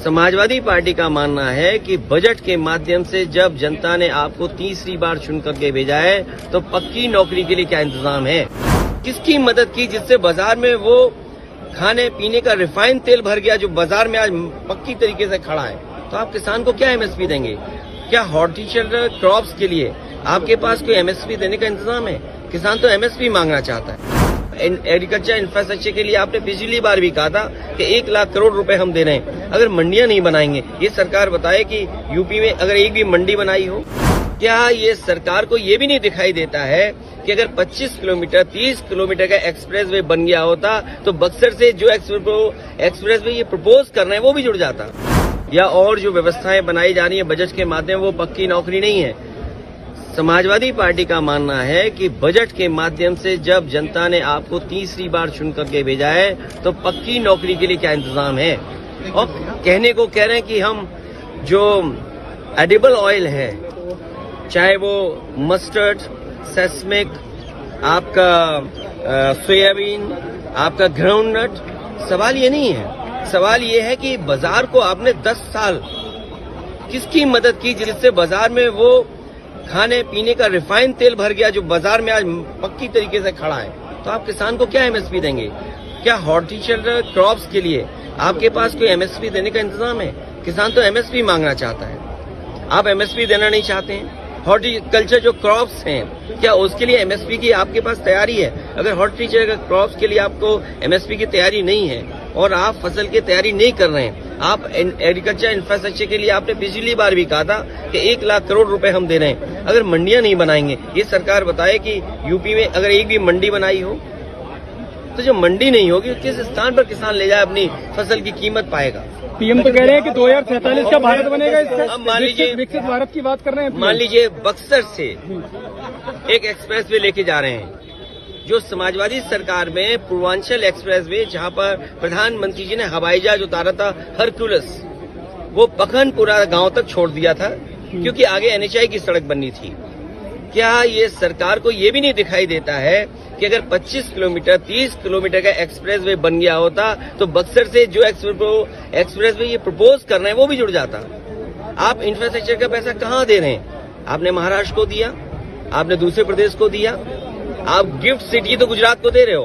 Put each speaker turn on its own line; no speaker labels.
Samajwadi party का मानना है कि बजट के माध्यम से जब जनता ने आपको तीसरी बार चुन करके भेजा है तो पक्की नौकरी के लिए क्या इंतजाम है, किसकी मदद की जिससे बाजार में वो खाने पीने का रिफाइंड तेल भर गया जो बाजार में आज पक्की तरीके से खड़ा है। तो आप किसान को क्या एमएसपी देंगे? क्या हॉर्टिकल्चर क्रॉप्स के लिए आपके पास कोई एमएसपी देने का इंतजाम है? किसान तो एमएसपी मांगना चाहता है। एग्रीकल्चर इंफ्रास्ट्रक्चर के लिए आपने पिछली बार भी कहा था कि 1 लाख करोड़ रुपए हम दे रहे हैं। अगर मंडियां नहीं बनाएंगे, ये सरकार बताए कि यूपी में अगर एक भी मंडी बनाई हो, क्या ये सरकार को ये भी नहीं दिखाई देता है कि अगर 25 किलोमीटर 30 किलोमीटर का एक्सप्रेस वे बन गया होता तो बक्सर से जो एक्सप्रेस वे ये प्रपोज कर रहे हैं वो भी जुड़ जाता, या और जो व्यवस्थाएं बनाई जा रही है बजट के माध्यम वो पक्की नौकरी नहीं है। समाजवादी पार्टी का मानना है कि बजट के माध्यम से जब जनता ने आपको तीसरी बार चुन करके भेजा है तो पक्की नौकरी के लिए क्या इंतजाम है। और कहने को कह रहे हैं कि हम जो एडिबल ऑयल है, चाहे वो मस्टर्ड, सेसमिक, आपका सोयाबीन, आपका ग्राउंडनट, सवाल ये नहीं है। सवाल ये है कि बाजार को आपने 10 साल किसकी मदद की जिससे बाजार में वो खाने पीने का रिफाइंड तेल भर गया जो बाजार में आज पक्की तरीके से खड़ा है। तो आप किसान को क्या एमएसपी देंगे? क्या हॉर्टिकल्चर क्रॉप्स के लिए आपके पास कोई एमएसपी देने का इंतजाम है? किसान तो एमएसपी मांगना चाहता है, आप एमएसपी देना नहीं चाहते हैं। हॉर्टिकल्चर जो क्रॉप्स हैं, क्या उसके लिए एमएसपी की आपके पास तैयारी है? अगर हॉर्टिकल्चर क्रॉप्स के लिए आपको एमएसपी की तैयारी नहीं है और आप फसल की तैयारी नहीं कर रहे हैं, आप एग्रीकल्चर इंफ्रास्ट्रक्चर के लिए आपने पिछली बार भी कहा था कि 1 लाख करोड़ रुपए हम दे रहे हैं। अगर मंडियां नहीं बनाएंगे, ये सरकार बताए कि यूपी में अगर एक भी मंडी बनाई हो तो जो मंडी नहीं होगी किस स्थान पर किसान ले जाए अपनी फसल की कीमत पाएगा।
पीएम तो कह रहे हैं कि 2047 का भारत बनेगा।
अब मान लीजिए
विकसित भारत की बात कर रहे हैं।
मान लीजिए बक्सर से एक एक्सप्रेस वे लेके जा रहे हैं, जो समाजवादी सरकार में पूर्वांचल एक्सप्रेस वे, जहां पर प्रधानमंत्री जी ने हवाई जहाज उतारा था हरक्यूलिस, वो पखनपुरा गांव तक छोड़ दिया था क्योंकि आगे एनएचआई की सड़क बननी थी। क्या ये सरकार को ये भी नहीं दिखाई देता है कि अगर 25 किलोमीटर 30 किलोमीटर का एक्सप्रेस वे बन गया होता तो बक्सर से जो एक्सप्रेस वे ये प्रपोज कर रहे हैं वो भी जुड़ जाता। आप इंफ्रास्ट्रक्चर का पैसा कहाँ दे रहे हैं? आपने महाराष्ट्र को दिया, आपने दूसरे प्रदेश को दिया, आप गिफ्ट सिटी तो गुजरात को दे रहे हो।